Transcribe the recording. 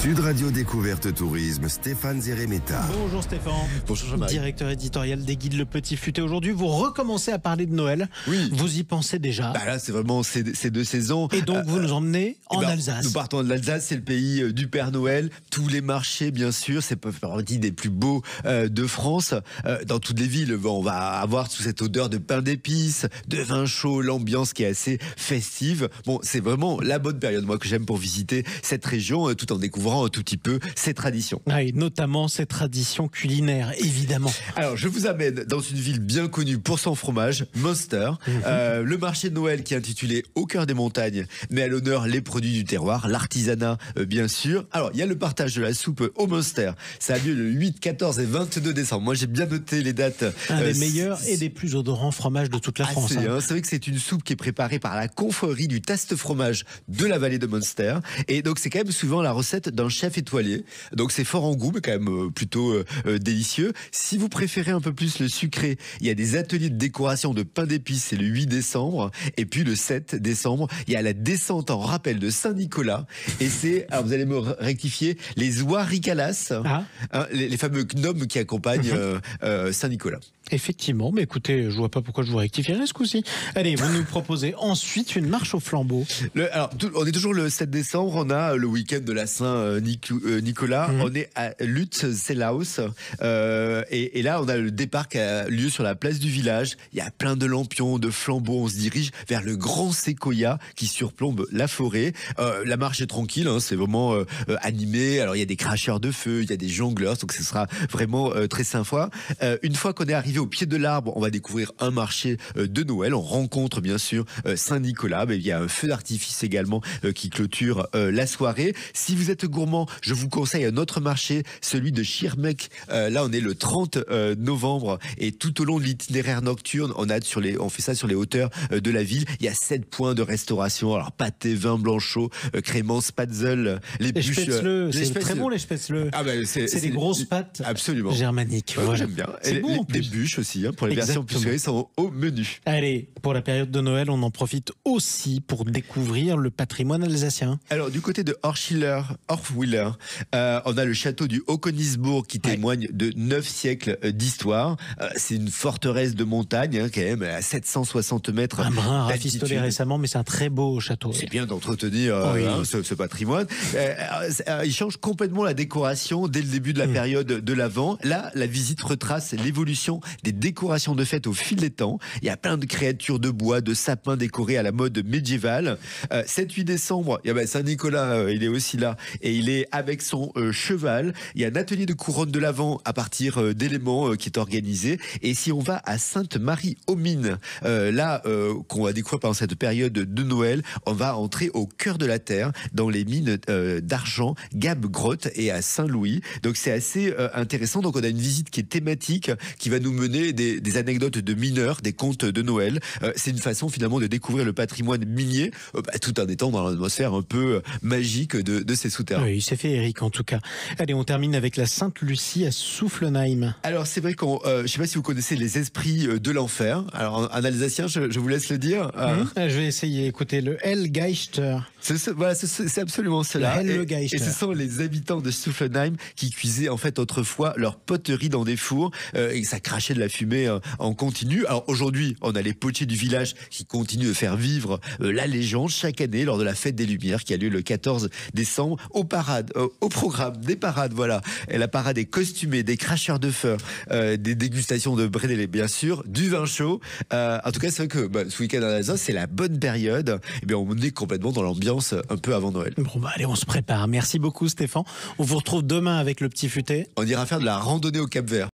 Sud Radio Découverte Tourisme, Stéphane Zeremeta. Bonjour Stéphane. Bonjour Jean-Marie. Directeur éditorial des Guides Le Petit Futé. Aujourd'hui, vous recommencez à parler de Noël. Oui. Vous y pensez déjà. Là, c'est vraiment ces deux saisons. Et donc, vous nous emmenez en Alsace. Nous partons de l'Alsace, c'est le pays du Père Noël. Tous les marchés, bien sûr, c'est partie des plus beaux de France. Dans toutes les villes, on va avoir toute cette odeur de pain d'épices, de vin chaud, l'ambiance qui est assez festive. Bon, c'est vraiment la bonne période, moi, que j'aime pour visiter cette région, tout en découvrant un tout petit peu ses traditions. Ah, et notamment ses traditions culinaires, évidemment. Alors, je vous amène dans une ville bien connue pour son fromage, Münster. Le marché de Noël qui est intitulé Au cœur des montagnes, met à l'honneur les produits du terroir, l'artisanat, bien sûr. Alors, il y a le partage de la soupe au Münster. Ça a lieu le 8, 14 et 22 décembre. Moi, j'ai bien noté les dates. Un des meilleurs et des plus odorants fromages de toute la France. C'est vrai que c'est une soupe qui est préparée par la confrérie du Taste Fromage de la vallée de Münster. Et donc, c'est quand même souvent la recette d'un chef étoilé. Donc, c'est fort en goût, mais quand même plutôt délicieux. Si vous préférez un peu plus le sucré, il y a des ateliers de décoration de pain d'épices, c'est le 8 décembre. Et puis, le 7 décembre, il y a la descente en rappel de Saint-Nicolas. Et c'est, alors vous allez me rectifier, les Ouaricalas, les fameux gnomes qui accompagnent Saint-Nicolas. Effectivement, mais écoutez, je vois pas pourquoi je vous rectifierais ce coup-ci. Allez, vous nous proposez ensuite une marche au flambeau. On est toujours le 7 décembre, on a le week-end de la Saint-Nicolas, on est à Lutz-Sellaus, et là on a le départ qui a lieu sur la place du village. Il y a plein de lampions, de flambeaux, on se dirige vers le grand séquoia qui surplombe la forêt. La marche est tranquille, c'est vraiment animé. Alors il y a des cracheurs de feu, il y a des jongleurs, donc ce sera vraiment très sympa. Une fois qu'on est arrivé au pied de l'arbre, on va découvrir un marché de Noël. On rencontre bien sûr Saint-Nicolas, mais il y a un feu d'artifice également qui clôture la soirée. Si vous êtes gourmand, je vous conseille un autre marché, celui de Schirmeck. Là, on est le 30 novembre et tout au long de l'itinéraire nocturne, on fait ça sur les hauteurs de la ville. Il y a 7 points de restauration. Alors pâté, vin blanc chaud, crémant, spatzel, les bûches. C'est très bon les spätzle. C'est des grosses pâtes absolument germaniques. Voilà. J'aime bien. Des bûches aussi, pour les versions plus sucrées sont au menu. Allez, pour la période de Noël, on en profite aussi pour découvrir le patrimoine alsacien. Alors, du côté de Orchwiller, on a le château du Haut-Königsbourg qui témoigne de 9 siècles d'histoire. C'est une forteresse de montagne, quand même, à 760 mètres. Un brin rafistolé récemment, mais c'est un très beau château. C'est bien d'entretenir ce patrimoine. Il change complètement la décoration dès le début de la période de l'Avent. Là, la visite retrace l'évolution des décorations de fête au fil des temps. Il y a plein de créatures de bois, de sapins décorés à la mode médiévale. 7-8 décembre, Saint-Nicolas, il est aussi là et il est avec son cheval. Il y a un atelier de couronne de l'Avent à partir d'éléments qui est organisé. Et si on va à Sainte-Marie-aux-Mines, qu'on va découvrir pendant cette période de Noël, on va entrer au cœur de la terre dans les mines d'argent, Gab-Grotte et à Saint-Louis. Donc c'est assez intéressant. Donc on a une visite qui est thématique, qui va nous mener des anecdotes de mineurs, des contes de Noël. C'est une façon finalement de découvrir le patrimoine minier, tout en étant dans l'atmosphère un peu magique de ces souterrains. Oui, c'est féerique en tout cas. Allez, on termine avec la Sainte-Lucie à Soufflenheim. Alors c'est vrai je ne sais pas si vous connaissez les esprits de l'enfer. Alors en alsacien, je vous laisse le dire. Je vais essayer. Écoutez, le Hellgeister. C'est absolument cela. Et ce sont les habitants de Soufflenheim qui cuisaient en fait autrefois leur poterie dans des fours et ça crachait de la fumée en continu. Alors aujourd'hui, on a les potiers du village qui continuent de faire vivre la légende chaque année lors de la fête des Lumières qui a lieu le 14 décembre au programme des parades, et la parade est costumée, des cracheurs de feu, des dégustations de brédélé bien sûr, du vin chaud. En tout cas, c'est vrai que ce week-end en Alsace, c'est la bonne période. Et bien, on est complètement dans l'ambiance un peu avant Noël. Bon, allez, on se prépare. Merci beaucoup Stéphane. On vous retrouve demain avec le Petit Futé. On ira faire de la randonnée au Cap-Vert.